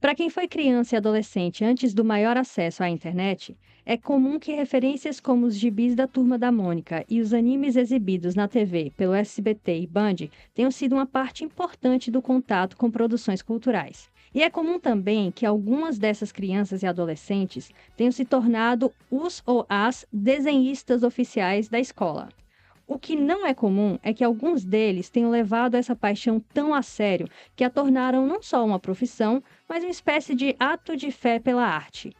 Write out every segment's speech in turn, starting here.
Para quem foi criança e adolescente antes do maior acesso à internet, é comum que referências como os gibis da Turma da Mônica e os animes exibidos na TV pelo SBT e Band tenham sido uma parte importante do contato com produções culturais. E é comum também que algumas dessas crianças e adolescentes tenham se tornado os ou as desenhistas oficiais da escola. O que não é comum é que alguns deles tenham levado essa paixão tão a sério que a tornaram não só uma profissão, mas uma espécie de ato de fé pela arte.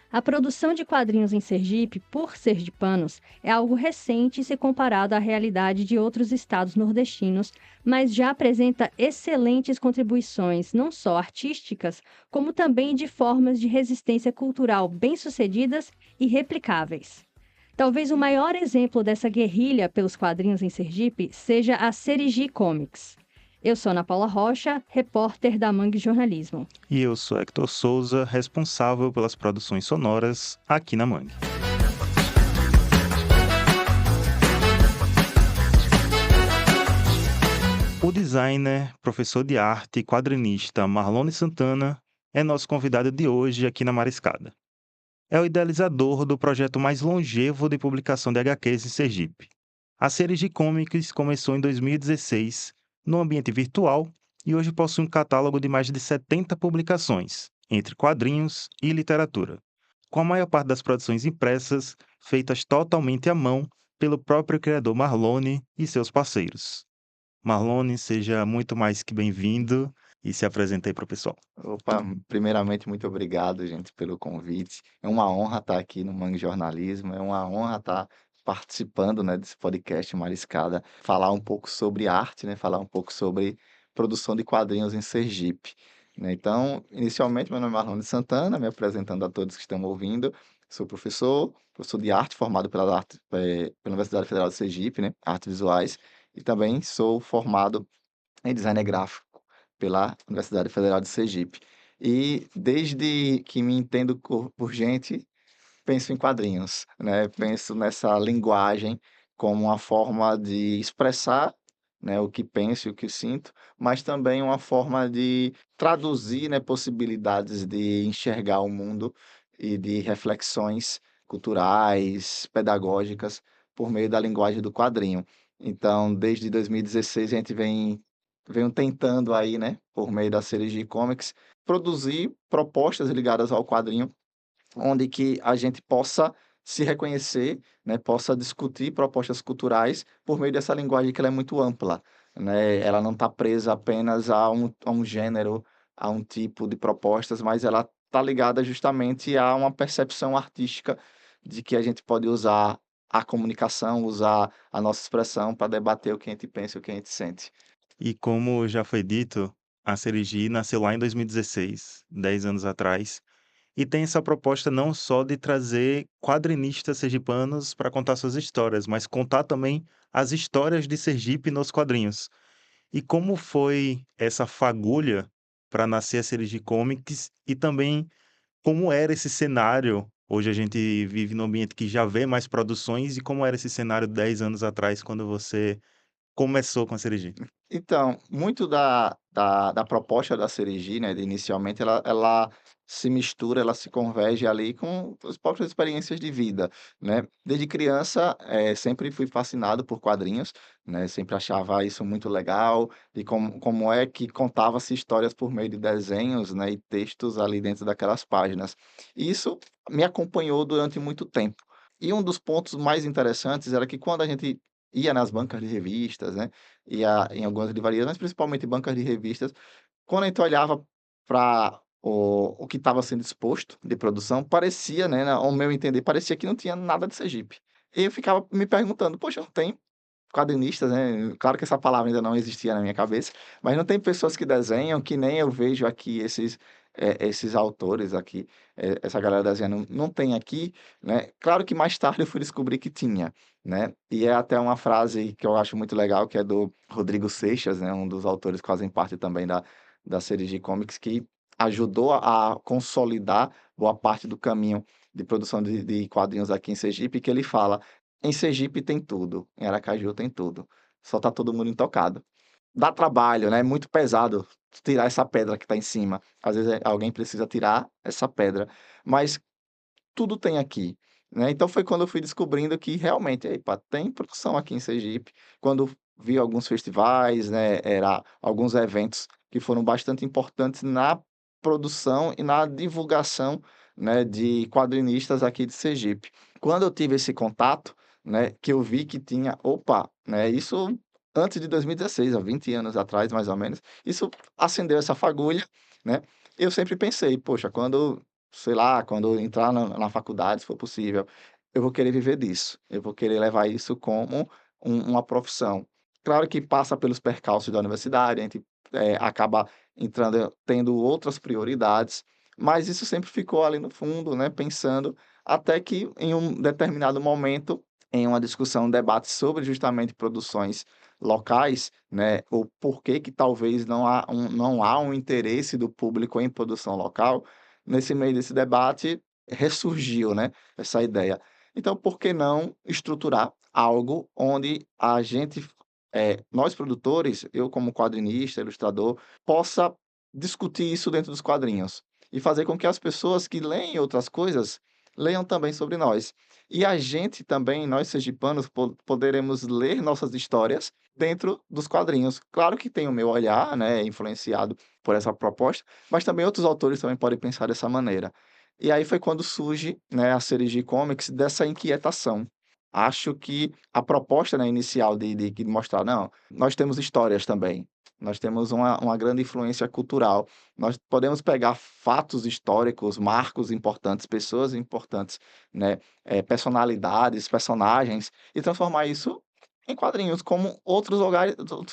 A produção de quadrinhos em Sergipe, por sergipanos, é algo recente se comparado à realidade de outros estados nordestinos, mas já apresenta excelentes contribuições, não só artísticas, como também de formas de resistência cultural bem-sucedidas e replicáveis. Talvez o maior exemplo dessa guerrilha pelos quadrinhos em Sergipe seja a Serigi Comics. Eu sou Ana Paula Rocha, repórter da Mangue Jornalismo. E eu sou Hector Souza, responsável pelas produções sonoras aqui na Mangue. O designer, professor de arte e quadrinista Marlone Santana é nosso convidado de hoje aqui na Mariscada. É o idealizador do projeto mais longevo de publicação de HQs em Sergipe. A Serigi Comics começou em 2016, no ambiente virtual, e hoje possui um catálogo de mais de 70 publicações, entre quadrinhos e literatura, com a maior parte das produções impressas feitas totalmente à mão pelo próprio criador Marlone e seus parceiros. Marlone, seja muito mais que bem-vindo e se apresente aí para o pessoal. Opa, primeiramente, muito obrigado, gente, pelo convite. É uma honra estar aqui no Mangue Jornalismo, é uma honra estar participando, né, desse podcast Mariscada, falar um pouco sobre arte, né, falar um pouco sobre produção de quadrinhos em Sergipe, né. Então, inicialmente, meu nome é Marlon de Santana, me apresentando a todos que estão ouvindo. Sou professor de arte, formado pela Universidade Federal de Sergipe, né, artes visuais, e também sou formado em design gráfico pela Universidade Federal de Sergipe. E desde que me entendo por gente, penso em quadrinhos, né? Penso nessa linguagem como uma forma de expressar, né, o que penso e o que sinto, mas também uma forma de traduzir, né, possibilidades de enxergar o mundo e de reflexões culturais, pedagógicas, por meio da linguagem do quadrinho. Então, desde 2016, a gente vem tentando aí, né, por meio da Serigi Comics, produzir propostas ligadas ao quadrinho onde que a gente possa se reconhecer, né, possa discutir propostas culturais por meio dessa linguagem que ela é muito ampla, né? Ela não está presa apenas a um gênero, a um tipo de propostas, mas ela está ligada justamente a uma percepção artística de que a gente pode usar a comunicação, usar a nossa expressão para debater o que a gente pensa e o que a gente sente. E como já foi dito, a Serigi nasceu lá em 2016, 10 anos atrás, e tem essa proposta não só de trazer quadrinistas sergipanos para contar suas histórias, mas contar também as histórias de Sergipe nos quadrinhos. E como foi essa fagulha para nascer a Serigi Comics e também como era esse cenário? Hoje a gente vive num ambiente que já vê mais produções e como era esse cenário 10 anos atrás quando você começou com a Serigi? Então, muito da proposta da Cerigi, né, de inicialmente, ela se mistura, ela se converge ali com as próprias experiências de vida, né. Desde criança, sempre fui fascinado por quadrinhos, né, sempre achava isso muito legal, e como é que contava-se histórias por meio de desenhos, né, e textos ali dentro daquelas páginas. E isso me acompanhou durante muito tempo. E um dos pontos mais interessantes era que quando a gente ia nas bancas de revistas, né, ia em algumas livrarias, mas principalmente bancas de revistas, quando a gente olhava para o que estava sendo exposto de produção, parecia, né, ao meu entender, parecia que não tinha nada de Sergipe. E eu ficava me perguntando: "Poxa, não tem quadrinistas", né, claro que essa palavra ainda não existia na minha cabeça, mas não tem pessoas que desenham que nem eu vejo aqui esses autores aqui, essa galera desenhando, não tem aqui, né. Claro que mais tarde eu fui descobrir que tinha, né, e é até uma frase que eu acho muito legal, que é do Rodrigo Seixas, né, um dos autores que fazem parte também da Serigi Comics, que ajudou a consolidar boa parte do caminho de produção de quadrinhos aqui em Sergipe, que ele fala: "Em Sergipe tem tudo, em Aracaju tem tudo, só tá todo mundo intocado". dá trabalho, né, é muito pesado tirar essa pedra que está em cima. Às vezes, alguém precisa tirar essa pedra, mas tudo tem aqui, né. Então foi quando eu fui descobrindo que realmente, epa, tem produção aqui em Sergipe. Quando vi alguns festivais, né, era alguns eventos que foram bastante importantes na produção e na divulgação, né, de quadrinistas aqui de Sergipe. Quando eu tive esse contato, né, que eu vi que tinha opa, né, isso antes de 2016, há 20 anos atrás, mais ou menos, isso acendeu essa fagulha, né. Eu sempre pensei: "Poxa, quando sei lá, quando eu entrar na faculdade, se for possível, eu vou querer viver disso, eu vou querer levar isso como uma profissão". Claro que passa pelos percalços da universidade, a gente, acaba entrando tendo outras prioridades, mas isso sempre ficou ali no fundo, né, pensando, até que em um determinado momento, em uma discussão, um debate sobre justamente produções locais, né, o porquê que talvez não há um interesse do público em produção local, nesse meio desse debate ressurgiu, né, essa ideia. Então, por que não estruturar algo onde a gente, nós produtores, eu como quadrinista, ilustrador, possa discutir isso dentro dos quadrinhos e fazer com que as pessoas que leem outras coisas leiam também sobre nós. E a gente também, nós sergipanos, poderemos ler nossas histórias dentro dos quadrinhos. Claro que tem o meu olhar, né, influenciado por essa proposta, mas também outros autores também podem pensar dessa maneira. E aí foi quando surge, né, a Serigi Comics dessa inquietação. Acho que a proposta, né, inicial de mostrar: "Não, nós temos histórias também, nós temos uma grande influência cultural, nós podemos pegar fatos históricos, marcos importantes, pessoas importantes, né, personalidades, personagens, e transformar isso em quadrinhos, como outros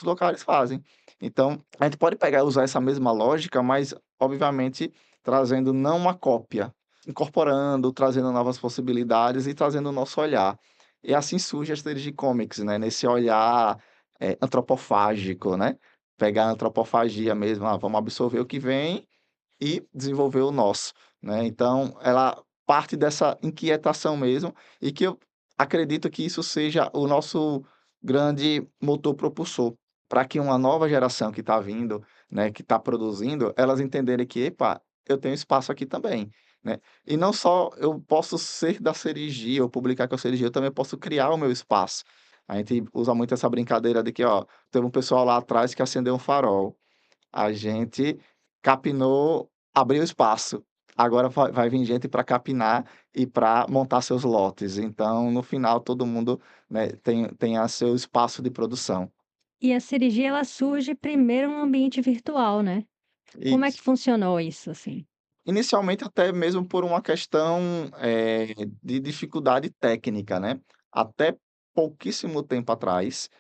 locais fazem". Então, a gente pode pegar e usar essa mesma lógica, mas obviamente trazendo não uma cópia, incorporando, trazendo novas possibilidades e trazendo o nosso olhar. E assim surge as séries de comics, né, nesse olhar, antropofágico, né, pegar a antropofagia mesmo, vamos absorver o que vem e desenvolver o nosso, né. Então ela parte dessa inquietação mesmo, e que eu acredito que isso seja o nosso grande motor propulsor, para que uma nova geração que está vindo, né, que está produzindo, elas entenderem que: "Epa, eu tenho espaço aqui também", né. E não só eu posso ser da Serigi ou publicar com a Serigi, eu também posso criar o meu espaço. A gente usa muito essa brincadeira de que, ó, teve um pessoal lá atrás que acendeu um farol. A gente capinou, abriu espaço. Agora vai vir gente para capinar e para montar seus lotes. Então, no final, todo mundo, né, tem a seu espaço de produção. E a cirurgia ela surge primeiro no ambiente virtual, né? Como é que Isso. funcionou isso, assim? Inicialmente, até mesmo por uma questão, de dificuldade técnica, né. Até pouquíssimo tempo atrás,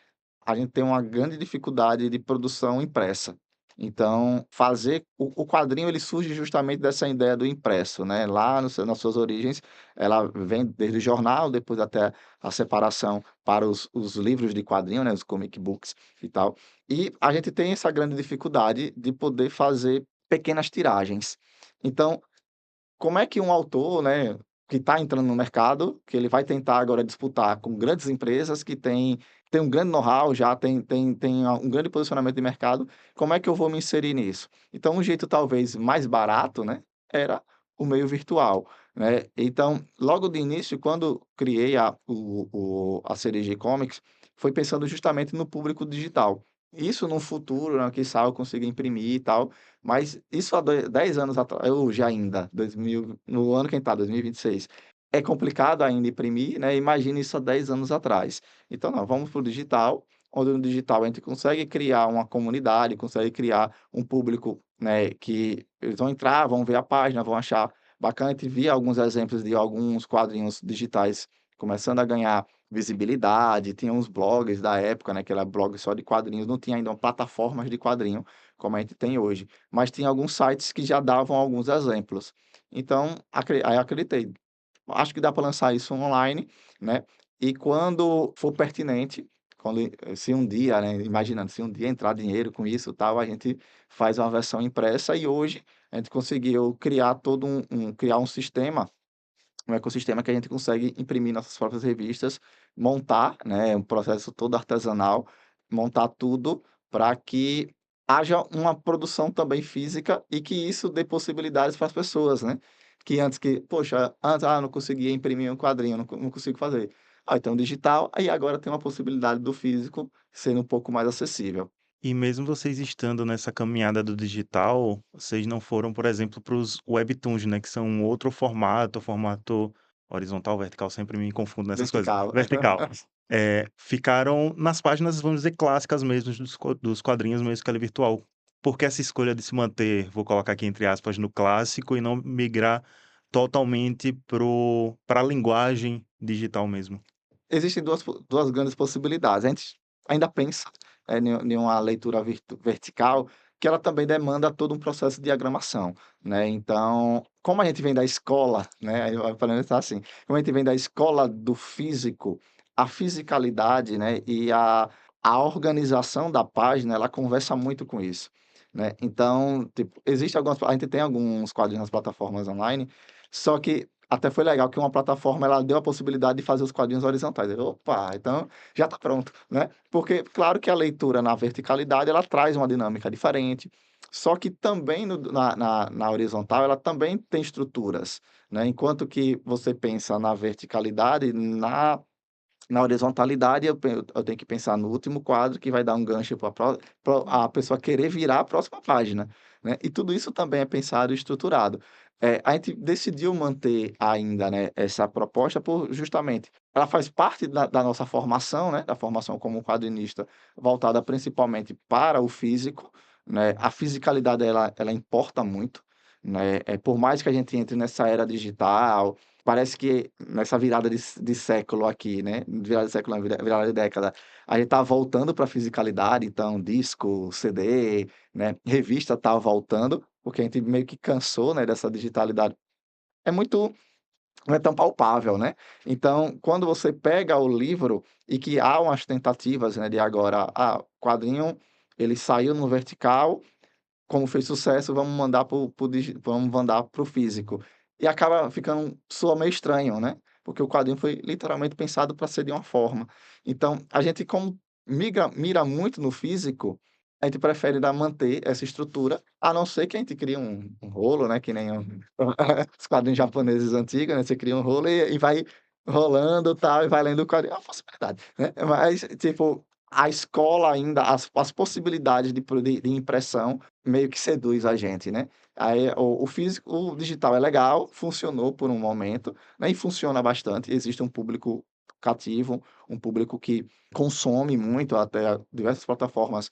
a gente tem uma grande dificuldade de produção impressa. Então, fazer o quadrinho, ele surge justamente dessa ideia do impresso, né, lá no seu nas suas origens, ela vem desde o jornal, depois até a separação para os livros de quadrinho, né, os comic books e tal. E a gente tem essa grande dificuldade de poder fazer pequenas tiragens. Então, como é que um autor, né, que está entrando no mercado, que ele vai tentar agora disputar com grandes empresas que têm um grande know-how, já um grande posicionamento de mercado, como é que eu vou me inserir nisso? Então um jeito talvez mais barato, né, era o meio virtual, né. Então, logo de início, quando criei a CDG Comics, foi pensando justamente no público digital. Isso no futuro, né, quiçá eu consiga imprimir e tal, mas isso há 10 anos atrás, hoje ainda, 2000, no ano que a gente está, 2026, é complicado ainda imprimir, né, imagina isso há 10 anos atrás. Então não, vamos para o digital, onde no digital a gente consegue criar uma comunidade, consegue criar um público, né, que eles vão entrar, vão ver a página, vão achar bacana. A gente via alguns exemplos de alguns quadrinhos digitais começando a ganhar visibilidade, tinha uns blogs da época, né, que era blog só de quadrinhos, não tinha ainda plataformas de quadrinho como a gente tem hoje, mas tinha alguns sites que já davam alguns exemplos. Então, aí acreditei, acho que dá para lançar isso online, né, e quando for pertinente, se um dia, né, imaginando, se um dia entrar dinheiro com isso, tal, a gente faz uma versão impressa. E hoje a gente conseguiu criar todo criar um ecossistema que a gente consegue imprimir nossas próprias revistas, montar, né, um processo todo artesanal, montar tudo para que haja uma produção também física e que isso dê possibilidades para as pessoas, né. Que antes que poxa, antes, eu não conseguia imprimir um quadrinho, não consigo fazer. Então digital, aí agora tem uma possibilidade do físico sendo um pouco mais acessível. E mesmo vocês estando nessa caminhada do digital, vocês não foram, por exemplo, para os webtoons, né, que são um outro formato horizontal, vertical, sempre me confundo nessas coisas. Vertical. Vertical. Ficaram nas páginas, vamos dizer, clássicas mesmo dos quadrinhos, mesmo que ela é virtual. Por que essa escolha de se manter, vou colocar aqui entre aspas, no clássico e não migrar totalmente pra linguagem digital mesmo? Existem 2 grandes possibilidades. A gente ainda pensa, em uma leitura vertical, que ela também demanda todo um processo de diagramação, né. Então, como a gente vem da escola, né, aí eu falando tá assim, como a gente vem da escola do físico, a fisicalidade, né, e a organização da página, ela conversa muito com isso, né. Então, tipo, existe algumas a gente tem alguns quadrinhos nas plataformas online, só que até foi legal que uma plataforma ela deu a possibilidade de fazer os quadrinhos horizontais. Eu: "Opa, então já está pronto", né. Porque claro que a leitura na verticalidade ela traz uma dinâmica diferente, só que também no na horizontal ela também tem estruturas, né. Enquanto que você pensa na verticalidade, na horizontalidade eu tenho que pensar no último quadro que vai dar um gancho para a pessoa querer virar a próxima página, né. E tudo isso também é pensado e estruturado. A gente decidiu manter ainda, né, essa proposta por justamente ela faz parte da nossa formação, né, da formação como quadrinista, voltada principalmente para o físico, né. A fisicalidade ela importa muito, né. Por mais que a gente entre nessa era digital, parece que nessa virada de século aqui, né, virada de século não, virada de década, a gente tá voltando para a fisicalidade, então disco, CD, né, revista tá voltando, porque a gente meio que cansou, né, dessa digitalidade. É muito não é tão palpável, né. Então, quando você pega o livro e que há umas tentativas, né, de agora, quadrinho, ele saiu no vertical, como fez sucesso, vamos mandar para o físico. E acaba ficando soa meio estranho, né, porque o quadrinho foi literalmente pensado para ser de uma forma. Então, a gente como mira muito no físico, a gente prefere manter essa estrutura, a não ser que a gente crie um rolo, né, que nem os quadrinhos japoneses antigos, né, você cria um rolo e vai rolando, tal, e vai lendo o quadrinho, é uma possibilidade, né. Mas, tipo, a escola ainda, as possibilidades de impressão meio que seduz a gente, né. Aí o físico o digital é legal, funcionou por um momento, né, e funciona bastante, existe um público cativo, um público que consome muito, até diversas plataformas,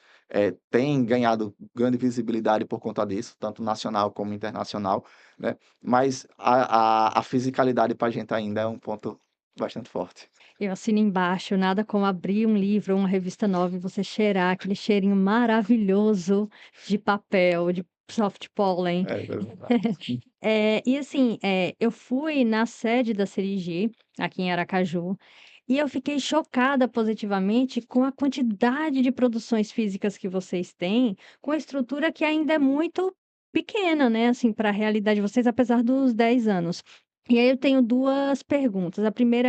têm ganhado grande visibilidade por conta disso, tanto nacional como internacional, né, mas a fisicalidade para a gente ainda é um ponto bastante forte. Eu assino embaixo, nada como abrir um livro ou uma revista nova e você cheirar aquele cheirinho maravilhoso de papel, de soft pólen. É verdade. E assim, eu fui na sede da Cerigi, aqui em Aracaju, e eu fiquei chocada positivamente com a quantidade de produções físicas que vocês têm, com a estrutura que ainda é muito pequena, né, assim, para a realidade de vocês, apesar dos 10 anos. E aí eu tenho 2 perguntas. A primeira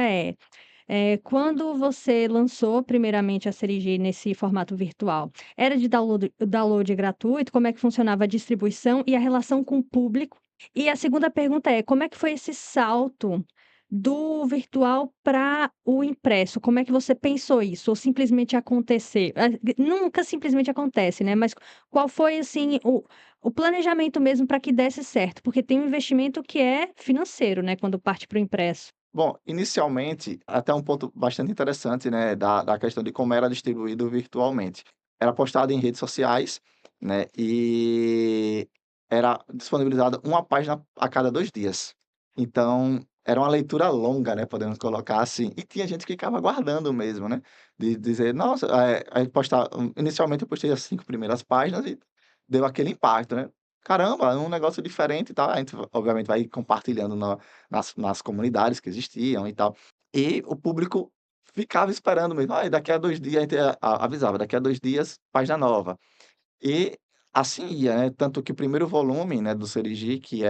quando você lançou primeiramente a Serigi nesse formato virtual, era de download gratuito? Como é que funcionava a distribuição e a relação com o público? E a segunda pergunta é, como é que foi esse salto do virtual para o impresso? Como é que você pensou isso? Ou simplesmente aconteceu? Nunca simplesmente acontece, né, mas qual foi, assim, o planejamento mesmo para que desse certo? Porque tem um investimento que é financeiro, né, quando parte para o impresso. Bom, inicialmente, até um ponto bastante interessante, né, da questão de como era distribuído virtualmente. Era postado em redes sociais, né, e era disponibilizada uma página a cada 2 dias. Então, era uma leitura longa, né, podemos colocar assim, e tinha gente que ficava aguardando mesmo, né, de dizer: "Nossa", aí inicialmente eu postei as 5 primeiras páginas e deu aquele impacto, né. "Caramba, é um negócio diferente e tal", a gente obviamente vai compartilhando nas comunidades que existiam e tal. E o público ficava esperando mesmo: "Ai, daqui a 2 dias", a gente avisava: "Daqui a 2 dias, página nova". E assim ia, né, tanto que o primeiro volume, né, do Serigi, que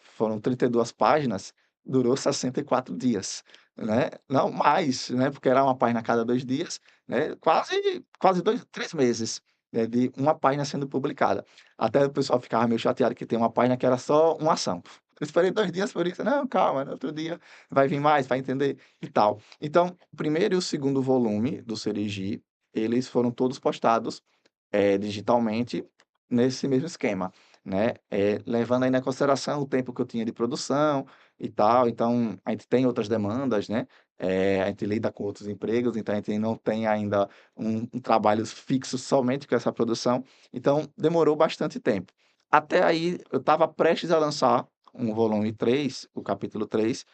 foram 32 páginas, durou 64 dias, né, não mais, né, porque era uma página a cada 2 dias, né, quase 2 3 meses, né, de uma página sendo publicada. Até o pessoal ficava meio chateado que tem uma página que era só uma ação. Eu esperei 2 dias por isso, "Não, calma, no outro dia vai vir mais, vai entender", e tal. Então, o primeiro e o segundo volume do Serigi, eles foram todos postados, digitalmente, nesse mesmo esquema, né, levando ainda em consideração o tempo que eu tinha de produção e tal. Então, a gente tem outras demandas, né, a gente lida com outros empregos, então a gente não tem ainda um trabalho fixo somente com essa produção, então demorou bastante tempo. Até aí, eu estava prestes a lançar um volume 3, o capítulo 3,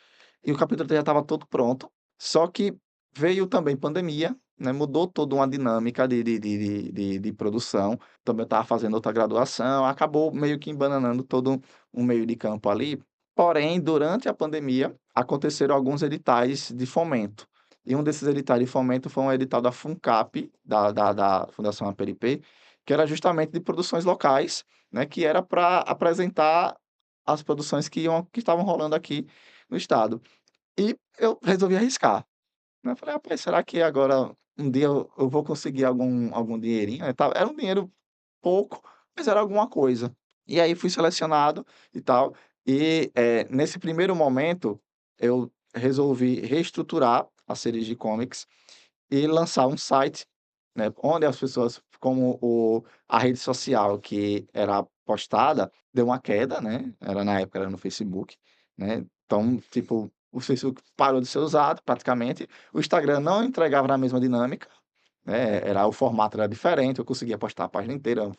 e o capítulo 3 já estava todo pronto, só que veio também pandemia, né, mudou toda uma dinâmica de produção. Também eu estava fazendo outra graduação, acabou meio que embananando todo um meio de campo ali. Porém, durante a pandemia, aconteceram alguns editais de fomento. E um desses editais de fomento foi um edital da FUNCAP, da Fundação Aperipê, que era justamente de produções locais, né, que era para apresentar as produções que estavam rolando aqui no estado. E eu resolvi arriscar, né, eu falei: "Rapaz, será que agora um dia eu vou conseguir algum dinheirinho?", era um dinheiro pouco, mas era alguma coisa. E aí fui selecionado e tal, e, nesse primeiro momento, eu resolvi reestruturar a Serigi Comics e lançar um site, né, onde as pessoas como a rede social que era postada deu uma queda, né, na época era no Facebook, né, então, tipo, o Facebook parou de ser usado praticamente, o Instagram não entregava na mesma dinâmica, né, o formato era diferente, eu conseguia postar a página inteira,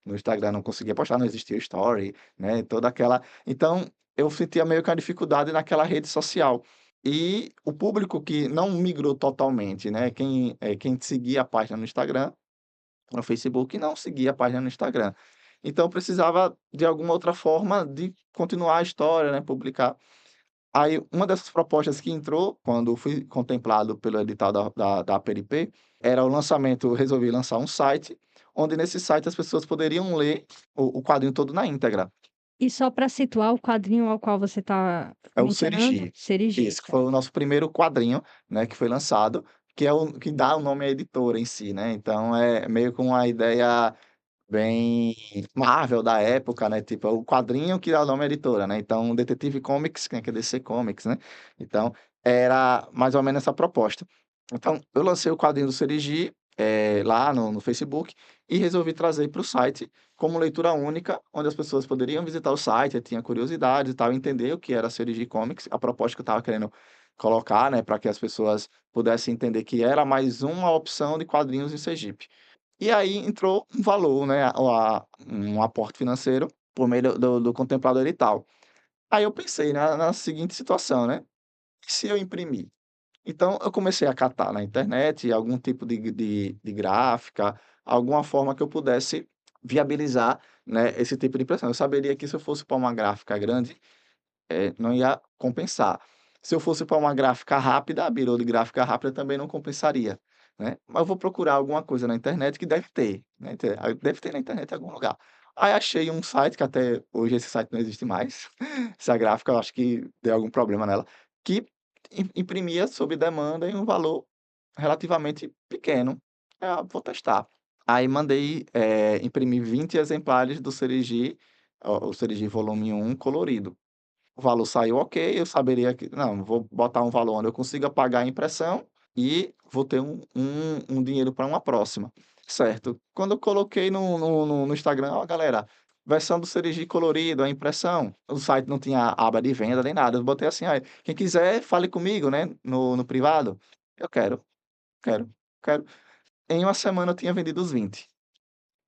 no Instagram não conseguia postar, não existia story, né, toda aquela então, eu sentia meio que uma dificuldade naquela rede social. E o público que não migrou totalmente, né, quem seguia a página no Instagram, no Facebook, não seguia a página no Instagram. Então eu precisava de alguma outra forma de continuar a história, né, publicar. Aí, uma dessas propostas que entrou, quando fui contemplado pelo edital da APRP, era o lançamento. Eu resolvi lançar um site, onde nesse site as pessoas poderiam ler o quadrinho todo na íntegra. E só para situar o quadrinho ao qual você está É o mencionando, Serigi. Serigi, Isso, que foi o certo. nosso primeiro quadrinho, né, que foi lançado, que é o que dá o nome à editora em si, né, então é meio com uma ideia bem Marvel da época, né, tipo, é o quadrinho que dá o nome à editora, né, então Detetive Comics, que é DC Comics, né, então era mais ou menos essa proposta. Então eu lancei o quadrinho do Serigi, lá no Facebook, e resolvi trazer para o site como leitura única, onde as pessoas poderiam visitar o site, tinha curiosidade e tal, entender o que era a Serigi Comics, a proposta que eu estava querendo colocar, né, para que as pessoas pudessem entender que era mais uma opção de quadrinhos em Sergipe. E aí entrou um valor, né, um aporte financeiro por meio do contemplado edital. Aí eu pensei na seguinte situação, né, e se eu imprimir? Então eu comecei a catar na internet algum tipo de gráfica, alguma forma que eu pudesse viabilizar, né, esse tipo de impressão. Eu saberia que se eu fosse para uma gráfica grande, não ia compensar. Se eu fosse para uma gráfica rápida, a birô de gráfica rápida também não compensaria, né. Mas eu vou procurar alguma coisa na internet que deve ter, né, deve ter na internet em algum lugar. Aí achei um site, que até hoje esse site não existe mais, essa gráfica eu acho que deu algum problema nela, que imprimia sob demanda em um valor relativamente pequeno. Vou testar. Aí mandei, imprimir 20 exemplares do Serigi, o Serigi volume 1 colorido. O valor saiu ok, eu saberia que não, vou botar um valor onde eu consiga pagar a impressão e vou ter um dinheiro para uma próxima, certo. Quando eu coloquei no Instagram: "Ó galera, versão do Serigi colorido, a impressão", o site não tinha aba de venda nem nada, eu botei assim: "Ai, quem quiser fale comigo, né, no privado". "Eu quero, quero, quero". Em uma semana eu tinha vendido os 20.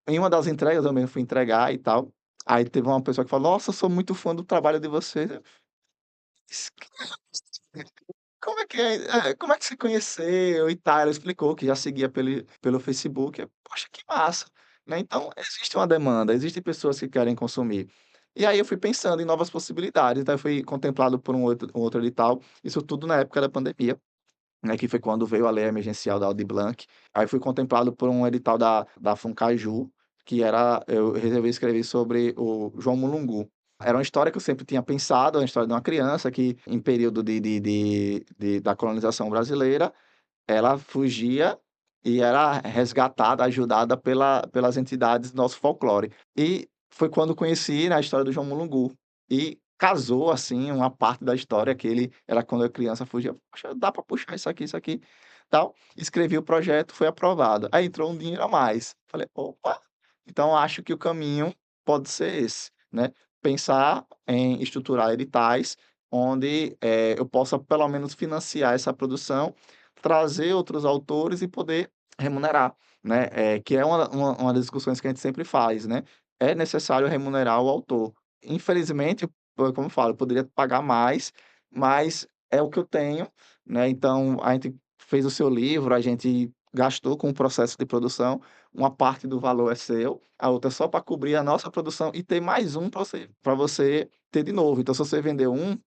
Em uma das entregas eu mesmo fui entregar e tal, aí teve uma pessoa que falou: "Nossa, eu sou muito fã do trabalho de vocês". Como é que você conheceu e tal? Ela explicou que já seguia pelo Facebook. Poxa, que massa, né. Então existe uma demanda, existem pessoas que querem consumir. E aí eu fui pensando em novas possibilidades, então eu fui contemplado por um outro edital, isso tudo na época da pandemia, né, que foi quando veio a lei emergencial da Aldir Blanc. Aí fui contemplado por um edital da Funcaju, que era eu resolvi escrever sobre o João Mulungu. Era uma história que eu sempre tinha pensado, uma história de uma criança que, em período da colonização brasileira, ela fugia e era resgatada, ajudada pelas entidades do nosso folclore. E foi quando conheci, né, a história do João Mulungu. E casou, assim, uma parte da história que ele era quando eu criança fugia. "Poxa, dá para puxar isso aqui", tal. Escrevi o projeto, foi aprovado. Aí entrou um dinheiro a mais. Falei: "Opa, então acho que o caminho pode ser esse", né. Pensar em estruturar editais onde, eu possa pelo menos financiar essa produção, trazer outros autores e poder remunerar, né, que é uma das discussões que a gente sempre faz, né. É necessário remunerar o autor. Infelizmente, como eu falo, eu poderia pagar mais, mas é o que eu tenho, né, então a gente fez o seu livro, a gente gastou com o processo de produção, uma parte do valor é seu, a outra é só para cobrir a nossa produção e ter mais um para você ter de novo. Então se você vender um,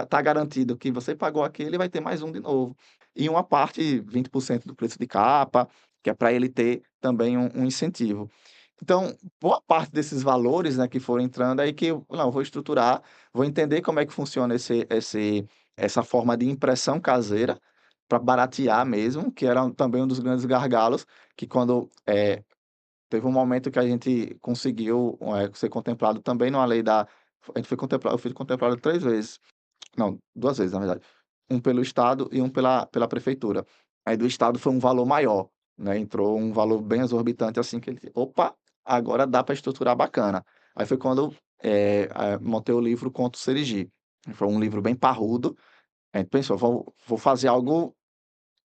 tá garantido que você pagou aquele, vai ter mais um de novo. E uma parte, 20% do preço de capa, que é para ele ter também um incentivo. Então, boa parte desses valores, né, que foram entrando, aí que eu não, vou estruturar, vou entender como é que funciona essa forma de impressão caseira, para baratear mesmo, que era também um dos grandes gargalos, que quando, teve um momento que a gente conseguiu, ser contemplado também numa lei da a gente foi contemplado eu fui contemplado 3 vezes. Não, 2 vezes, na verdade. Um pelo estado e um pela prefeitura. Aí do estado foi um valor maior, né, entrou um valor bem exorbitante, assim, que ele: "Opa, agora dá para estruturar bacana". Aí foi quando, montei o livro Conto Serigi. Foi um livro bem parrudo, a gente pensou: "Vou fazer algo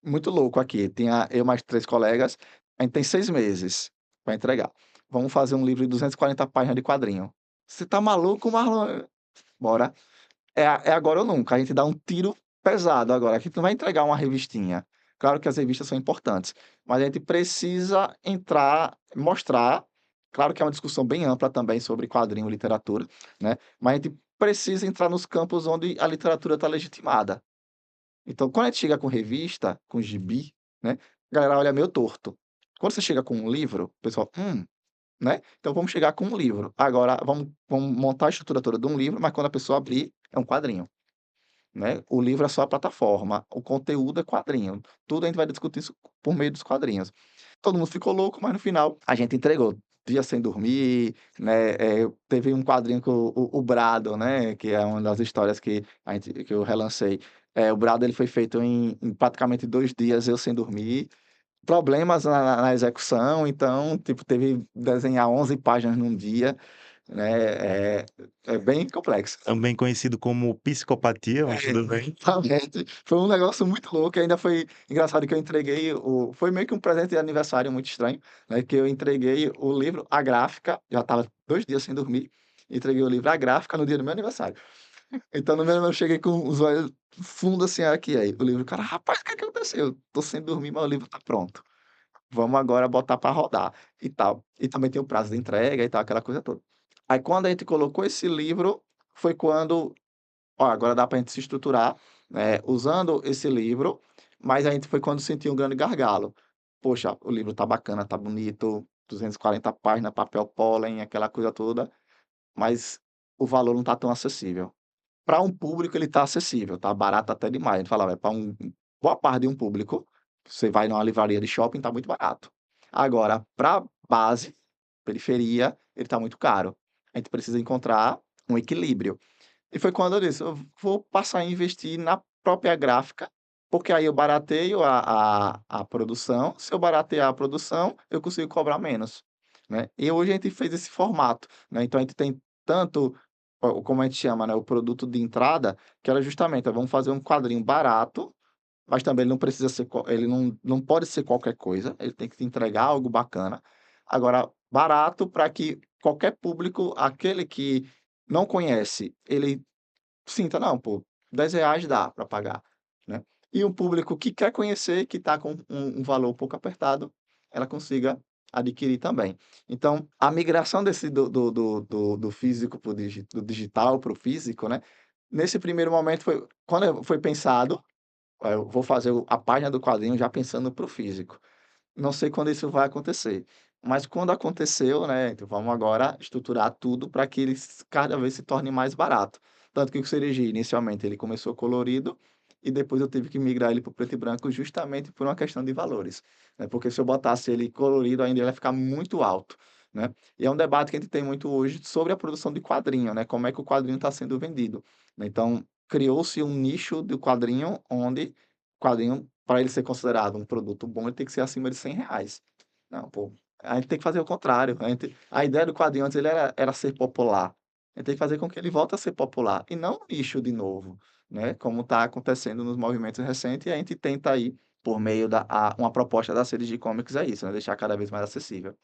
muito louco aqui". Tinha eu mais 3 colegas, a gente tem 6 meses para entregar. Vamos fazer um livro de 240 páginas de quadrinho. "Você tá maluco, Marlon?" "Bora". É agora ou nunca, a gente dá um tiro pesado agora, a gente não vai entregar uma revistinha. Claro que as revistas são importantes, mas a gente precisa entrar, mostrar, claro que é uma discussão bem ampla também sobre quadrinho e literatura, né, mas a gente precisa entrar nos campos onde a literatura está legitimada. Então, quando a gente chega com revista, com gibi, né, a galera olha meio torto. Quando você chega com um livro, o pessoal: né, então vamos chegar com um livro. Agora vamos montar a estrutura toda de um livro, mas quando a pessoa abrir, é um quadrinho. Né, o livro é só a plataforma, o conteúdo é quadrinho, tudo a gente vai discutir isso por meio dos quadrinhos. Todo mundo ficou louco, mas no final a gente entregou. Dia sem dormir, né, teve um quadrinho que o Brado, né, que é uma das histórias que eu relancei. O Brado ele foi feito em praticamente 2 dias, eu sem dormir, problemas na execução, então, tipo, teve que desenhar 11 páginas num dia, né, é bem complexo. Também conhecido como psicopatia, mas tudo bem. Exatamente. Foi um negócio muito louco, e ainda foi engraçado que eu entreguei foi meio que um presente de aniversário muito estranho, né, que eu entreguei o livro, a gráfica, já estava 2 dias sem dormir, entreguei o livro, a gráfica, no dia do meu aniversário. Então no meu eu cheguei com os olhos fundo assim, aqui, aí o livro, o cara: "Rapaz, o que é que aconteceu? Tô sem dormir, mas o livro tá pronto. Vamos agora botar para rodar", e tal. E também tem o prazo de entrega e tal, aquela coisa toda. Aí quando a gente colocou esse livro, foi quando ó, agora dá para a gente se estruturar, né, usando esse livro, mas a gente foi quando sentiu um grande gargalo. Poxa, o livro tá bacana, tá bonito, 240 páginas, papel pólen, aquela coisa toda, mas o valor não tá tão acessível. Para um público ele tá acessível, tá barato até demais. A gente falava, é para boa parte de um público, você vai numa livraria de shopping, tá muito barato. Agora, para base, periferia, ele tá muito caro. A gente precisa encontrar um equilíbrio. E foi quando eu disse: "Eu vou passar a investir na própria gráfica, porque aí eu barateio a produção, se eu baratear a produção, eu consigo cobrar menos", né. E hoje a gente fez esse formato, né, então a gente tem tanto como a gente chama, né, o produto de entrada, que era justamente: vamos fazer um quadrinho barato, mas também ele não precisa ser ele não pode ser qualquer coisa, ele tem que te entregar algo bacana. Agora, barato para que qualquer público, aquele que não conhece, ele sinta: "Não, pô, R$ 10 dá para pagar", né. E um público que quer conhecer, que está com um valor um pouco apertado, ela consiga adquirir também. Então, a migração desse do físico para o do digital para o físico, né, nesse primeiro momento foi pensado, eu vou fazer a página do quadrinho já pensando para o físico. Não sei quando isso vai acontecer, Mas quando aconteceu, né, então vamos agora estruturar tudo para que ele cada vez se torne mais barato. Tanto que o Cereji, inicialmente, ele começou colorido e depois eu tive que migrar ele para o preto e branco justamente por uma questão de valores, né, porque se eu botasse ele colorido ainda ele ia ficar muito alto, né. E é um debate que a gente tem muito hoje sobre a produção de quadrinho, né, como é que o quadrinho está sendo vendido, né. Então, criou-se um nicho do quadrinho onde quadrinho, para ele ser considerado um produto bom, ele tem que ser acima de R$ 100. Não, pô, a gente tem que fazer o contrário, a ideia do quadrinho antes ele era ser popular, a gente tem que fazer com que ele volte a ser popular, e não um nicho de novo, né, como está acontecendo nos movimentos recentes, e a gente tenta aí, por meio uma proposta da série de comics é isso, né, deixar cada vez mais acessível.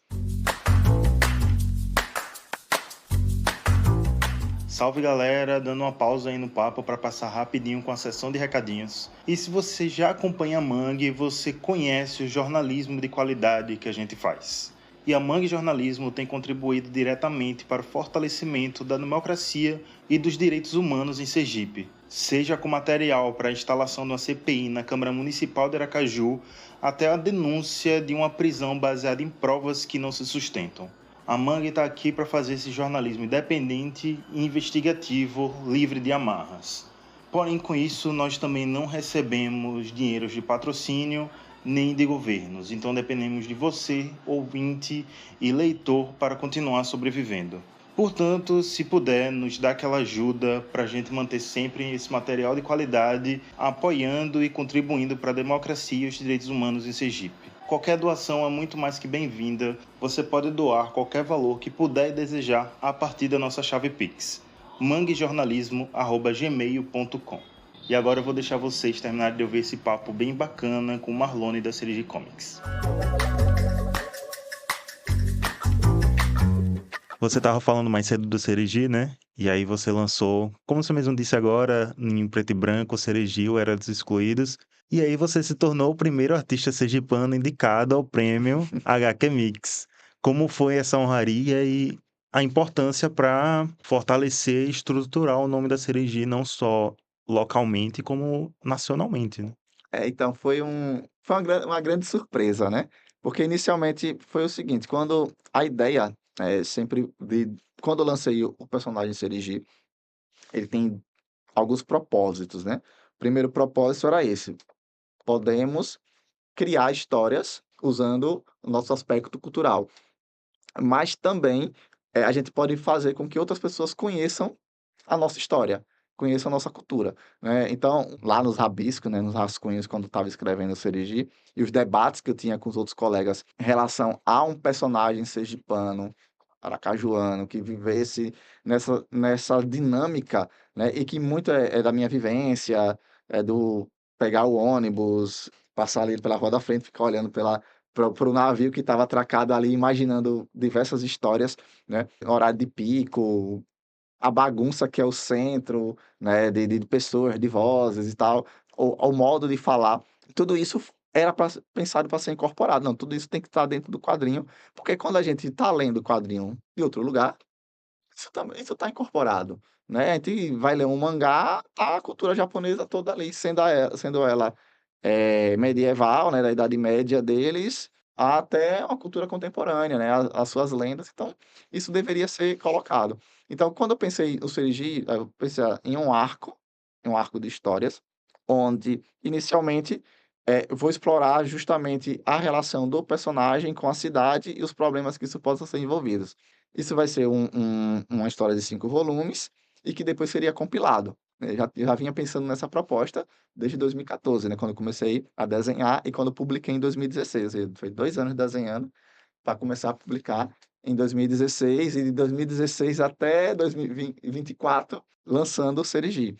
Salve galera, dando uma pausa aí no papo para passar rapidinho com a sessão de recadinhos. E se você já acompanha a Mangue, você conhece o jornalismo de qualidade que a gente faz. E a Mangue Jornalismo tem contribuído diretamente para o fortalecimento da democracia e dos direitos humanos em Sergipe, seja com material para a instalação de uma CPI na Câmara Municipal de Aracaju, até a denúncia de uma prisão baseada em provas que não se sustentam. A Mangue está aqui para fazer esse jornalismo independente e investigativo, livre de amarras. Porém, com isso, nós também não recebemos dinheiros de patrocínio nem de governos. Então, dependemos de você, ouvinte e leitor, para continuar sobrevivendo. Portanto, se puder, nos dá aquela ajuda para a gente manter sempre esse material de qualidade, apoiando e contribuindo para a democracia e os direitos humanos em Sergipe. Qualquer doação é muito mais que bem-vinda. Você pode doar qualquer valor que puder e desejar a partir da nossa chave Pix, manguejornalismo@gmail.com. E agora eu vou deixar vocês terminarem de ouvir esse papo bem bacana com o Marlone da Serigi Comics. Você estava falando mais cedo do Serigi, né? E aí você lançou, como você mesmo disse agora, em preto e branco, o Serigi, o Era dos Excluídos. E aí você se tornou o primeiro artista sergipano indicado ao prêmio HQ Mix. Como foi essa honraria e a importância para fortalecer e estruturar o nome da Serigi, não só localmente, como nacionalmente, né? Então foi uma grande surpresa, né, porque inicialmente foi o seguinte, quando a ideia, sempre de quando eu lancei o personagem Serigi, ele tem alguns propósitos, né. O primeiro propósito era esse: podemos criar histórias usando o nosso aspecto cultural, mas também, a gente pode fazer com que outras pessoas conheçam a nossa história, conheçam a nossa cultura, né. Então, lá nos rabiscos, né, nos rascunhos, quando estava escrevendo o Serigi, e os debates que eu tinha com os outros colegas em relação a um personagem sergipano, aracajuano, que vivesse nessa dinâmica, né, e que muito é da minha vivência, é do pegar o ônibus, passar ali pela rua da frente, ficar olhando para o navio que estava atracado ali, imaginando diversas histórias, né, horário de pico, a bagunça que é o centro, né, de pessoas, de vozes e tal, o modo de falar, tudo isso era pensado para ser incorporado. Não, tudo isso tem que estar dentro do quadrinho, porque quando a gente está lendo o quadrinho de outro lugar, isso tá incorporado, né. A gente vai ler um mangá, tá a cultura japonesa toda ali, sendo ela, medieval, né, da idade média deles, até uma cultura contemporânea, né, as suas lendas, então isso deveria ser colocado. Então quando eu pensei no Seiji, eu pensei em um arco de histórias, onde inicialmente, eu vou explorar justamente a relação do personagem com a cidade e os problemas que isso possa ser envolvidos. Isso vai ser uma história de 5 volumes e que depois seria compilado. Eu já vinha pensando nessa proposta desde 2014, né, quando eu comecei a desenhar e quando eu publiquei em 2016, ou seja, foi 2 anos desenhando para começar a publicar em 2016 e de 2016 até 2024 lançando o Serigi,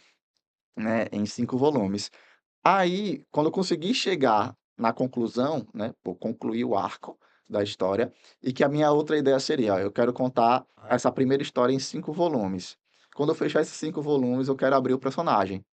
né, em 5 volumes. Aí, quando eu consegui chegar na conclusão, né, vou concluir o arco da história, e que a minha outra ideia seria: ó, eu quero contar essa primeira história em 5 volumes. Quando eu fechar esses 5 volumes, eu quero abrir o personagem,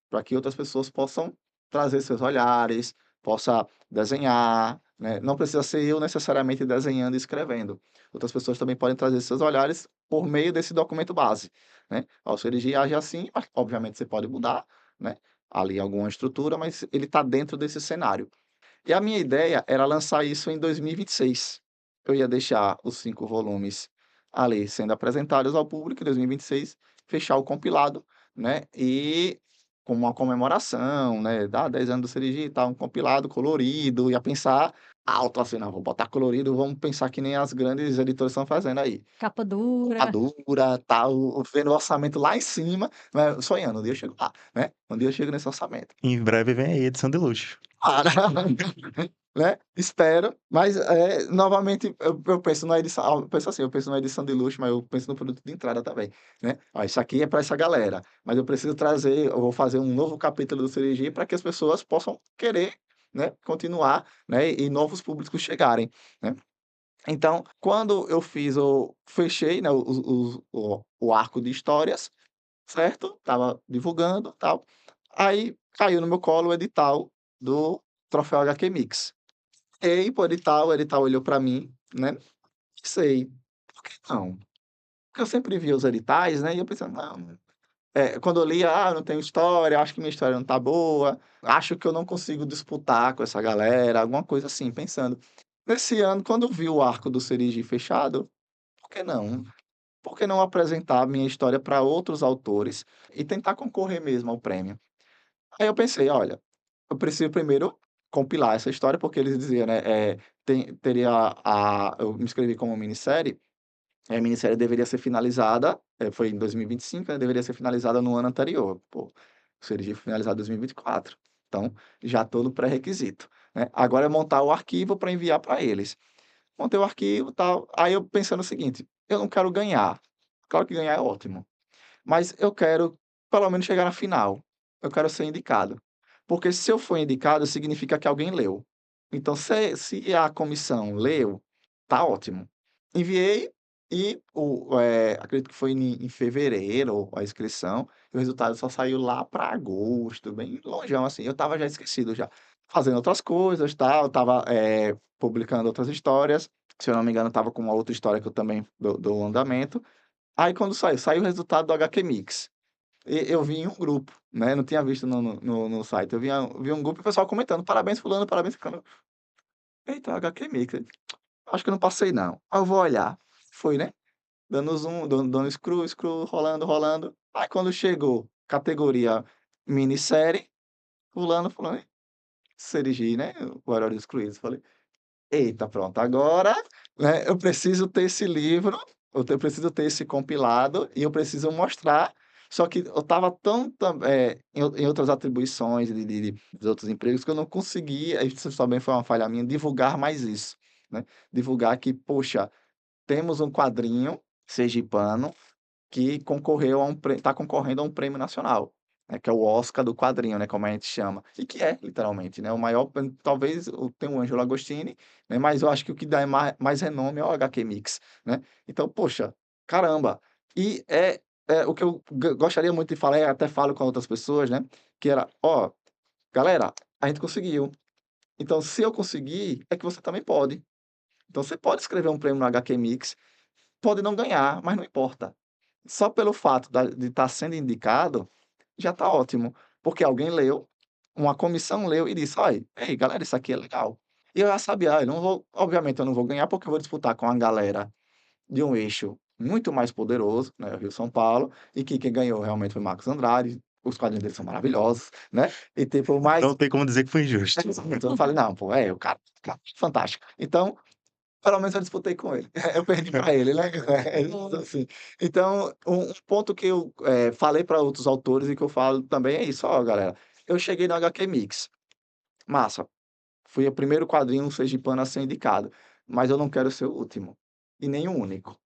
para que outras pessoas possam trazer seus olhares, possa desenhar, né, não precisa ser eu necessariamente desenhando e escrevendo. Outras pessoas também podem trazer seus olhares por meio desse documento base, né. Ó, o Serigi age assim, mas obviamente você pode mudar, né, ali alguma estrutura, mas ele está dentro desse cenário. E a minha ideia era lançar isso em 2026. eu ia deixar os 5 volumes ali sendo apresentados ao público em 2026, fechar o compilado, né, e como uma comemoração, né, 10 anos do Serigi e tal, um compilado colorido, ia pensar alto assim: "Não, vou botar colorido, vamos pensar que nem as grandes editoras estão fazendo aí". Capa dura. Dura, tal, vendo o orçamento lá em cima, né, sonhando, um dia eu chego lá, né, um dia eu chego nesse orçamento. Em breve vem aí edição de luxo. Para, né, espero, mas, novamente eu penso na edição eu penso assim, eu penso na edição de luxo, mas eu penso no produto de entrada também, né. Ó, isso aqui é para essa galera, mas eu preciso trazer eu vou fazer um novo capítulo do Cereji para que as pessoas possam querer, né, continuar, né, e novos públicos chegarem, né. Então, quando eu fechei, né, o arco de histórias, certo, estava divulgando, tal, aí caiu no meu colo o edital do Troféu HQ Mix. Ei para o edital olhou para mim, né, pensei: "Por que não?". Porque eu sempre via os editais, né, e eu pensando: "Não", quando eu lia: "Ah, eu não tenho história, acho que minha história não tá boa, acho que eu não consigo disputar com essa galera", alguma coisa assim, pensando. Nesse ano, quando eu vi o arco do Serigi fechado, por que não? Por que não apresentar a minha história para outros autores e tentar concorrer mesmo ao prêmio? Aí eu pensei: "Olha, eu preciso primeiro compilar essa história", porque eles diziam, né, teria eu me inscrevi como minissérie, a minissérie deveria ser finalizada, foi em 2025, né, deveria ser finalizada no ano anterior. Pô, o Serigi foi finalizado em 2024, então já tô no pré-requisito, né. Agora é montar o arquivo para enviar para eles. Montei o arquivo, tal, aí eu pensando o seguinte: "Eu não quero ganhar", claro que ganhar é ótimo, mas eu quero pelo menos chegar na final, eu quero ser indicado, porque se eu for indicado significa que alguém leu. Então se a comissão leu, tá ótimo. Enviei e acredito que foi em fevereiro a inscrição, e o resultado só saiu lá para agosto, bem longeão assim, eu estava já esquecido já, fazendo outras coisas, tal, estava, publicando outras histórias, se eu não me engano estava com uma outra história que eu também dou andamento. Aí quando saiu o resultado do HQ Mix, eu vi em um grupo, né, não tinha visto no site, vi um grupo e o pessoal comentando: "Parabéns fulano, parabéns ciclano". Eita, HQ Mix, acho que eu não passei não. Aí eu vou olhar, foi, né, dando zoom, dando scroll, rolando, rolando. Aí quando chegou categoria minissérie, fulano, Serigi, né, o Herói dos Excluídos, falei: "Eita, pronto, agora, né, eu preciso ter esse livro, eu preciso ter esse compilado e eu preciso mostrar", só que eu estava tão em outras atribuições dos outros empregos que eu não conseguia, isso também foi uma falha minha, divulgar mais isso, né. Divulgar que: "Poxa, temos um quadrinho sergipano que concorreu a tá concorrendo a um prêmio nacional", né, que é o Oscar do quadrinho, né, como a gente chama. E que é, literalmente, né, o maior prêmio talvez tem o Ângelo Agostini, né, mas eu acho que o que dá mais renome é o HQ Mix, né. Então, poxa, caramba! E o que eu gostaria muito de falar, e até falo com outras pessoas, né, que era: "Ó, galera, a gente conseguiu. Então se eu conseguir, é que você também pode. Então você pode escrever um prêmio no HQ Mix, pode não ganhar, mas não importa. Só pelo fato de estar sendo indicado, já está ótimo, porque alguém leu, uma comissão leu e disse: "Olha, ei galera, isso aqui é legal". E eu já sabia: "Ah, eu não vou obviamente eu não vou ganhar, porque eu vou disputar com a galera de um eixo muito mais poderoso, né, o Rio-São Paulo, e que quem ganhou realmente foi Marcos Andrade, os quadrinhos dele são maravilhosos, né, e tipo, Não mas" tem como dizer que foi injusto. então eu falei: "Não, pô, o cara é fantástico". Então pelo menos eu disputei com ele. Eu perdi para ele, né. Assim. Então, um ponto que eu, falei para outros autores e que eu falo também é isso: "Ó galera, eu cheguei no HQ Mix, massa, fui o primeiro quadrinho sergipano a ser indicado, mas eu não quero ser o último, e nem o único.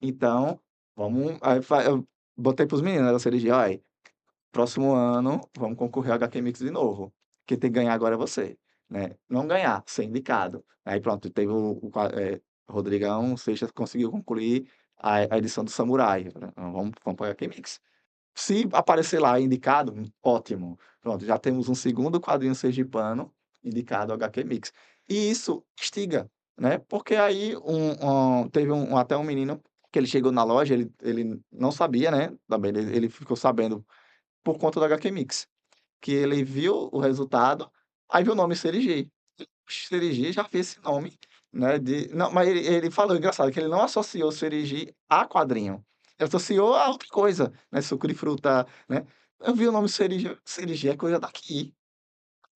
Então, vamos", eu botei para os meninos, né, da CDG: "Olha, próximo ano vamos concorrer ao HQ Mix de novo. Quem tem que ganhar agora é você, né. Não ganhar, ser indicado". Aí pronto, teve Rodrigão Seixas conseguiu concluir a edição do Samurai. Eu falei: "Não, vamos para o HQ Mix". Se aparecer lá indicado, ótimo. Pronto, já temos um segundo quadrinho sergipano indicado ao HQ Mix. E isso instiga, né, porque aí teve até um menino que ele chegou na loja, ele não sabia, né, também ele ficou sabendo por conta do HQ Mix, que ele viu o resultado, aí viu o nome Serigi. Serigi, já vi esse nome né, não, mas ele falou, engraçado, que ele não associou Serigi a quadrinho, ele associou a outra coisa, né, suco de fruta, né. Eu vi o nome Serigi é coisa daqui.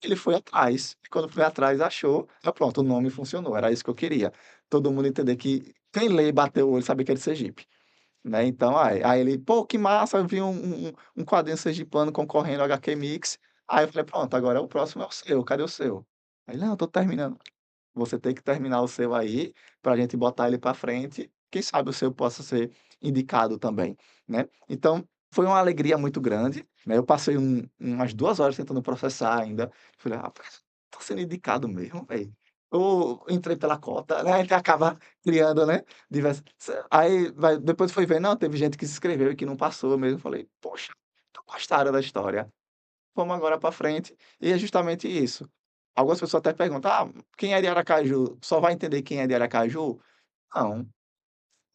Ele foi atrás, e quando foi atrás achou, aí pronto, o nome funcionou, era isso que eu queria. Todo mundo entender que quem lê e bateu o olho sabia que era de Sergipe, né, então aí ele: "Pô, que massa, eu vi um quadrinho sergipano concorrendo ao HQ Mix", aí eu falei: "Pronto, agora o próximo é o seu, cadê o seu?". Aí: "Não, eu tô terminando". Você tem que terminar o seu aí, pra gente botar ele pra frente, quem sabe o seu possa ser indicado também, né. Então, foi uma alegria muito grande, né, eu passei umas 2 horas tentando processar ainda, falei: "Rapaz, tô sendo indicado mesmo, velho". Ou entrei pela cota, né, a gente acaba criando, né, diversas aí vai depois foi ver, não, teve gente que se inscreveu e que não passou mesmo, falei: "Poxa, então gostaram da história". Vamos agora para frente, e é justamente isso. Algumas pessoas até perguntam: "Ah, quem é de Aracaju só vai entender quem é de Aracaju?". Não,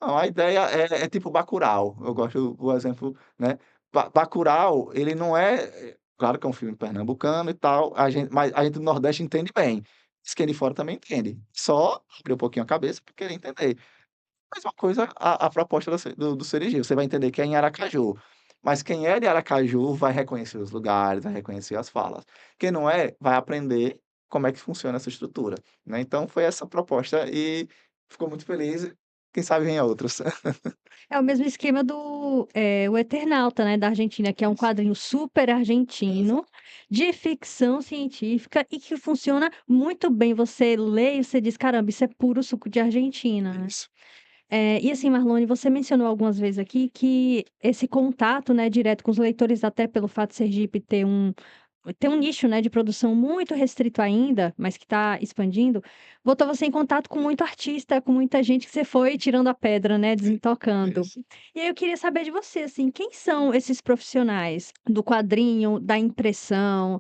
não, a ideia é tipo Bacurau, eu gosto o exemplo, né, Bacurau, ele não é claro que é um filme pernambucano e tal, mas a gente do Nordeste entende bem, mas quem de fora também entende, só abrir um pouquinho a cabeça para querer entender. Mesma coisa a proposta do Cerejeiro, você vai entender que é em Aracaju, mas quem é de Aracaju vai reconhecer os lugares, vai reconhecer as falas. Quem não é, vai aprender como é que funciona essa estrutura, né, então foi essa a proposta e ficou muito feliz, quem sabe venha outros. É o mesmo esquema do, O Eternauta, né, da Argentina, que é um Isso, quadrinho super argentino, de ficção científica e que funciona muito bem. Você lê e você diz: "Caramba, isso é puro suco de Argentina", né. isso. E assim, Marlone, você mencionou algumas vezes aqui que esse contato, né, direto com os leitores, até pelo fato de Sergipe ter um nicho, né, de produção muito restrito ainda, mas que está expandindo, botou você em contato com muito artista, com muita gente que você foi tirando a pedra, né, desentocando. Isso. E aí eu queria saber de você, assim, quem são esses profissionais do quadrinho, da impressão,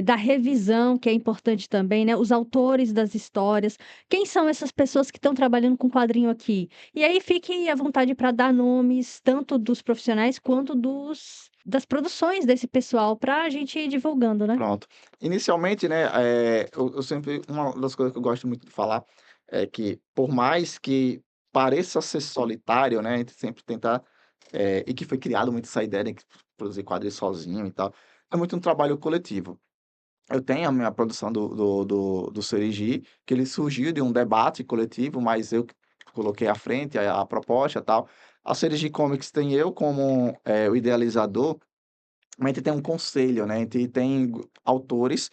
da revisão, que é importante também, né, os autores das histórias, quem são essas pessoas que estão trabalhando com quadrinho aqui? E aí fique à vontade para dar nomes, tanto dos profissionais quanto das produções desse pessoal, para a gente ir divulgando, né. Pronto. Inicialmente, né, eu sempre uma das coisas que eu gosto muito de falar é que, por mais que pareça ser solitário, né, a gente sempre tentar, e que foi criado muito essa ideia de produzir quadrinhos sozinho e tal, é muito um trabalho coletivo. Eu tenho a minha produção do Serigi, que ele surgiu de um debate coletivo, mas eu que coloquei à frente a proposta, e tal. A Serigi Comics tem eu como, o idealizador, mas a gente tem um conselho, né, a gente tem autores,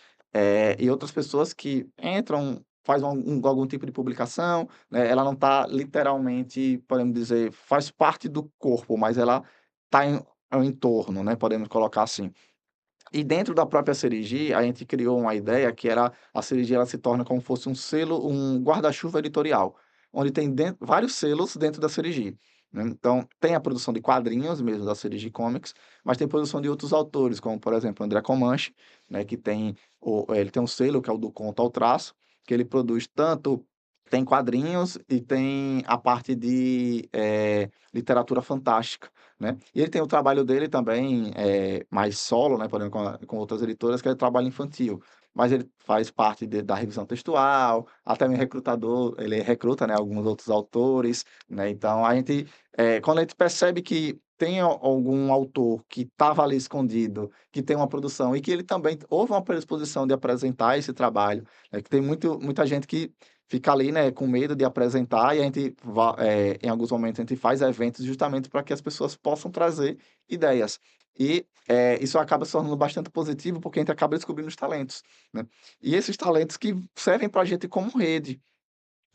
e outras pessoas que entram, faz algum tipo de publicação, né, ela não está literalmente, podemos dizer, faz parte do corpo, mas ela está ao entorno, né, podemos colocar assim. E dentro da própria Serigi, a gente criou uma ideia que era a Serigi ela se torna como fosse um selo, um guarda-chuva editorial, onde tem vários selos dentro da Serigi, né. Então, tem a produção de quadrinhos mesmo da Serigi Comics, mas tem produção de outros autores, como por exemplo, André Comanche, né, que tem ele tem um selo que é o do Conto ao Traço, que ele produz tanto tem quadrinhos e tem a parte de, literatura fantástica, né. E ele tem o trabalho dele também, mais solo, né, por exemplo, com outras editoras, que é o trabalho infantil. Mas ele faz parte da revisão textual, até mesmo recrutador, ele recruta, né, alguns outros autores, né, então a gente, quando a gente percebe que tem algum autor que estava ali escondido, que tem uma produção e que ele também houve uma predisposição de apresentar esse trabalho, que tem muita gente que fica ali, né, com medo de apresentar e a gente em alguns momentos a gente faz eventos justamente para que as pessoas possam trazer ideias. E, isso acaba se tornando bastante positivo, porque a gente acaba descobrindo os talentos, né. E esses talentos que servem para a gente como rede,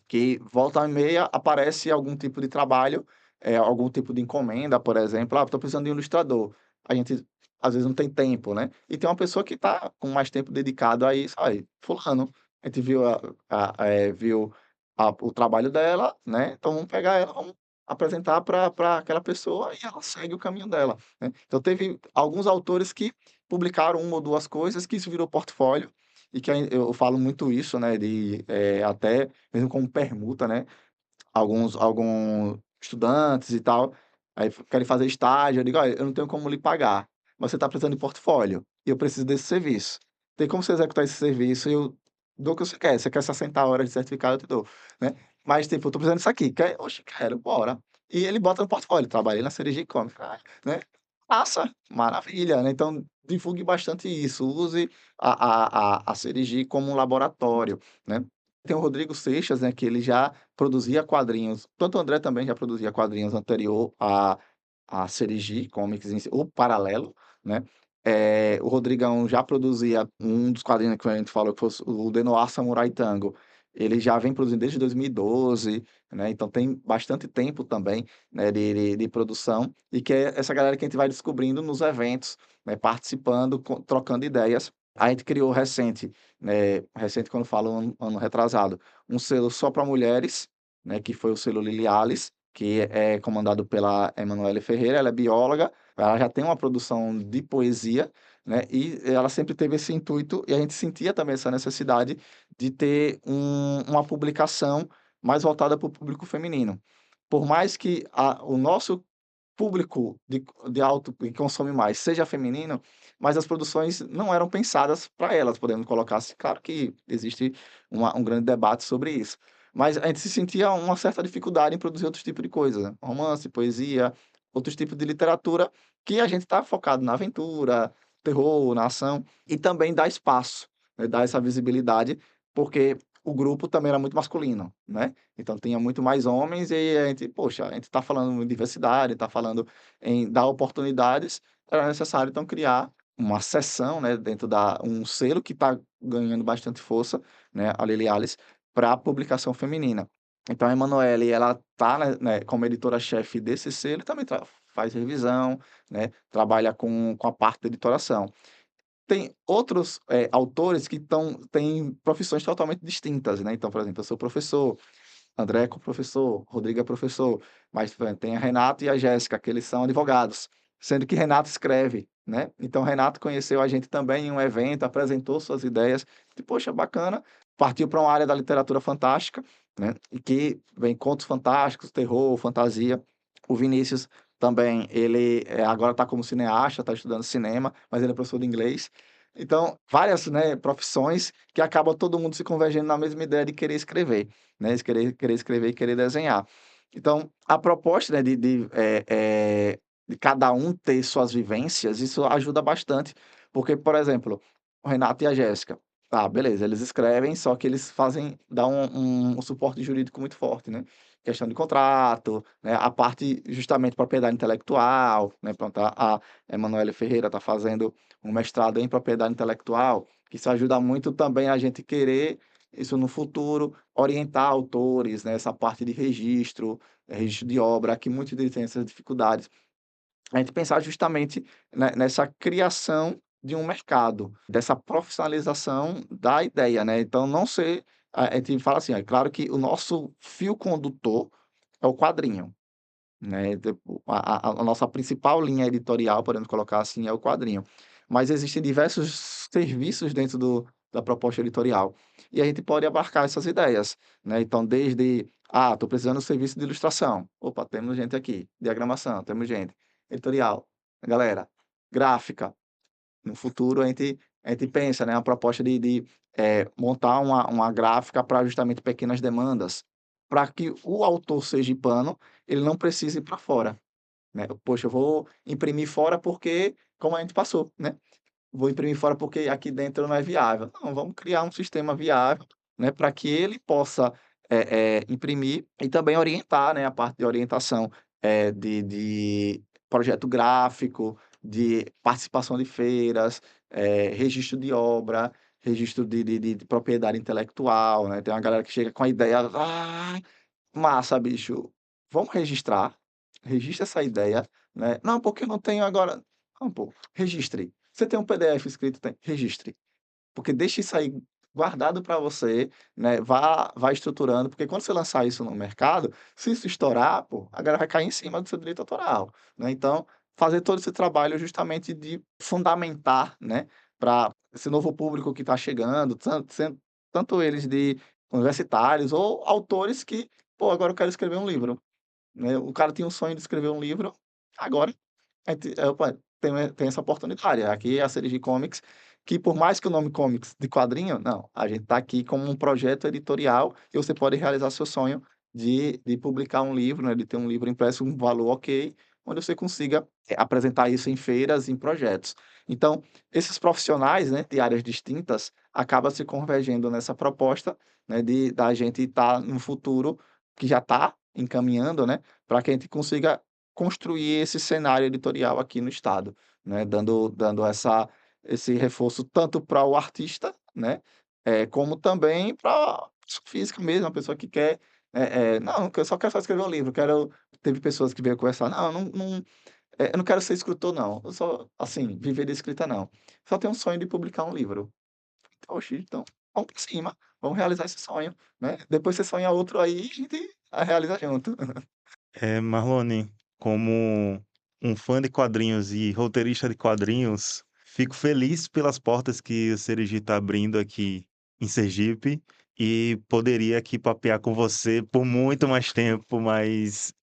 que volta e meia aparece algum tipo de trabalho, algum tipo de encomenda, por exemplo: "Ah, estou precisando de um ilustrador". A gente, às vezes, não tem tempo, né, e tem uma pessoa que está com mais tempo dedicado a isso: "Aí, fulano, a gente viu viu o trabalho dela, né, então vamos pegar ela, vamos apresentar para aquela pessoa e ela segue o caminho dela", né. Então teve alguns autores que publicaram uma ou 2 coisas que isso virou portfólio, e que aí eu falo muito isso, né, de, até mesmo como permuta, né, alguns estudantes e tal, aí querem fazer estágio, eu digo: "Olha, eu não tenho como lhe pagar, mas você está precisando de portfólio, e eu preciso desse serviço. Tem como você executar esse serviço e eu dou o que você quer. Você quer 60 horas de certificado, eu te dou, né. Mas, tipo: "Eu tô precisando disso aqui, quer?" "Oxe, quero, bora". E ele bota no portfólio: "Trabalhei na Cereja e-commerce", né. Massa, maravilha, né. Então divulgue bastante isso, use a Cereji como um laboratório, né. Tem o Rodrigo Seixas, né, que ele já produzia quadrinhos, tanto o André também já produzia quadrinhos anterior a Cereji Comics em si, o Paralelo, né. O Rodrigão já produzia um dos quadrinhos que a gente falou que fosse o The Noir Samurai Tango, ele já vem produzindo desde 2012, né, então tem bastante tempo também, né, de produção, e que é essa galera que a gente vai descobrindo nos eventos, né, participando, trocando ideias. A gente criou recente quando eu falo ano retrasado, um selo só para mulheres, né, que foi o selo Lily Alice, que é comandado pela Emanuele Ferreira, ela é bióloga, ela já tem uma produção de poesia, né, e ela sempre teve esse intuito, e a gente sentia também essa necessidade de ter uma publicação mais voltada para o público feminino. Por mais que o nosso público de alto que consome mais seja feminino, mas as produções não eram pensadas para elas, podemos colocar assim. Claro que existe um grande debate sobre isso, mas a gente se sentia uma certa dificuldade em produzir outros tipos de coisa, né? Romance, poesia, outros tipos de literatura que a gente está focado na aventura, terror, na ação, e também dá espaço, né, dá essa visibilidade, porque o grupo também era muito masculino, né? Então tinha muito mais homens e a gente, poxa, a gente está falando em diversidade, está falando em dar oportunidades, era necessário então criar uma seção, né, dentro da um selo que está ganhando bastante força, né, a Lily Alice, para publicação feminina. Então a Emanuele, ela tá, né, como editora-chefe desse selo e também faz revisão, né, trabalha com a parte da editoração. Tem outros, autores que têm profissões totalmente distintas, né, então, por exemplo, eu sou professor, André é professor, Rodrigo é professor, mas tem a Renato e a Jéssica, que eles são advogados, sendo que Renato escreve, né. Então Renato conheceu a gente também em um evento, apresentou suas ideias, e poxa, bacana, partiu para uma área da literatura fantástica, né, e que vem contos fantásticos, terror, fantasia. O Vinícius também, ele, agora está como cineasta, está estudando cinema, mas ele é professor de inglês. Então, várias, né, profissões que acaba todo mundo se convergendo na mesma ideia de querer escrever, né, querer escrever e querer desenhar. Então, a proposta, né, de cada um ter suas vivências, isso ajuda bastante, porque, por exemplo, o Renato e a Jéssica, tá, beleza, eles escrevem, só que eles dão um suporte jurídico muito forte, né, questão de contrato, né, a parte justamente propriedade intelectual, né, pronto, a Emanuele Ferreira está fazendo um mestrado em propriedade intelectual, que isso ajuda muito também a gente querer isso no futuro, orientar autores, né, essa parte de registro, registro de obra, que muitos deles têm essas dificuldades. A gente pensar justamente nessa criação de um mercado, dessa profissionalização da ideia, né. Então não ser a gente fala assim, é claro que o nosso fio condutor é o quadrinho, né, tipo, a nossa principal linha editorial, podemos colocar assim, é o quadrinho. Mas existem diversos serviços dentro da proposta editorial, e a gente pode abarcar essas ideias, né. Então desde: "Ah, estou precisando de serviço de ilustração", opa, temos gente aqui. Diagramação, temos gente. Editorial, galera. Gráfica, no futuro a gente pensa, né, a proposta de montar uma gráfica para justamente pequenas demandas, para que o autor sergipano, ele não precise ir para fora, né. "Poxa, eu vou imprimir fora porque", como a gente passou, né, "vou imprimir fora porque aqui dentro não é viável". Não, vamos criar um sistema viável, né, para que ele possa, imprimir e também orientar, né, a parte de orientação, de projeto gráfico, de participação de feiras, registro de obra, registro de propriedade intelectual, né. Tem uma galera que chega com a ideia: "Ah, massa bicho, vamos registrar, registra essa ideia, né". "Não, porque eu não tenho agora". Não pô, registre. Você tem um PDF escrito? Tem, registre. Porque deixa isso aí guardado para você, né, vá estruturando, porque quando você lançar isso no mercado, se isso estourar, pô, a galera vai cair em cima do seu direito autoral, né. Então, fazer todo esse trabalho justamente de fundamentar, né, para esse novo público que está chegando, tanto eles de universitários ou autores que: "Pô, agora eu quero escrever um livro", né. O cara tinha um sonho de escrever um livro, agora opa, tem essa oportunidade. Aqui é a Serigi Comics, que por mais que o nome Comics de quadrinho, não, a gente está aqui como um projeto editorial e você pode realizar seu sonho de publicar um livro, né, de ter um livro impresso, um valor ok, onde você consiga apresentar isso em feiras, em projetos. Então, esses profissionais, né, de áreas distintas, acaba se convergendo nessa proposta, né, da gente estar no futuro que já está encaminhando, né, para que a gente consiga construir esse cenário editorial aqui no estado, né, dando esse reforço tanto para o artista, né, como também para a pessoa física mesmo, a pessoa que quer, "Não, eu só quero só escrever um livro, quero". Teve pessoas que veio conversar: "Não, eu não quero ser escritor não, eu só, assim, viver de escrita não, só tenho um sonho de publicar um livro". Oxe, então vamos pra cima, vamos realizar esse sonho, né, depois você sonha outro aí, a gente realiza junto. Marlone, como um fã de quadrinhos e roteirista de quadrinhos, fico feliz pelas portas que o Serigi está abrindo aqui em Sergipe e poderia aqui papear com você por muito mais tempo, mas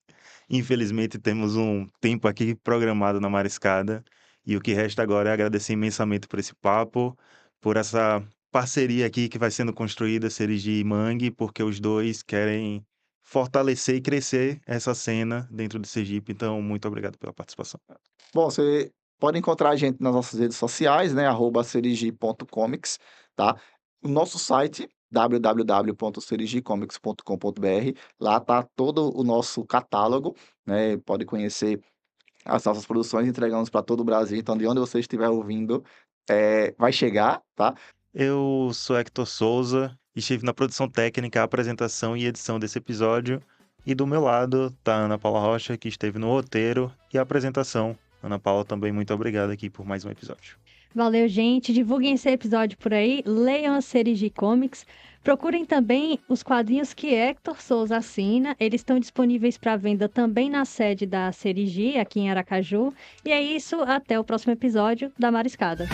infelizmente temos um tempo aqui programado na Mariscada e o que resta agora é agradecer imensamente por esse papo, por essa parceria aqui que vai sendo construída, Serigi e Mangue, porque os dois querem fortalecer e crescer essa cena dentro de Sergipe. Então, muito obrigado pela participação. Bom, você pode encontrar a gente nas nossas redes sociais, né, @serigi.comics, tá. O nosso site, www.serigicomics.com.br, lá tá todo o nosso catálogo, né, pode conhecer as nossas produções, entregamos para todo o Brasil, então de onde você estiver ouvindo, vai chegar, tá. Eu sou Hector Souza, estive na produção técnica, apresentação e edição desse episódio. E do meu lado tá a Ana Paula Rocha, que esteve no roteiro e apresentação. Ana Paula, também muito obrigado aqui por mais um episódio. Valeu, gente. Divulguem esse episódio por aí. Leiam a Serigi Comics. Procurem também os quadrinhos que Hector Souza assina. Eles estão disponíveis para venda também na sede da Serigi, aqui em Aracaju. E é isso. Até o próximo episódio da Mariscada.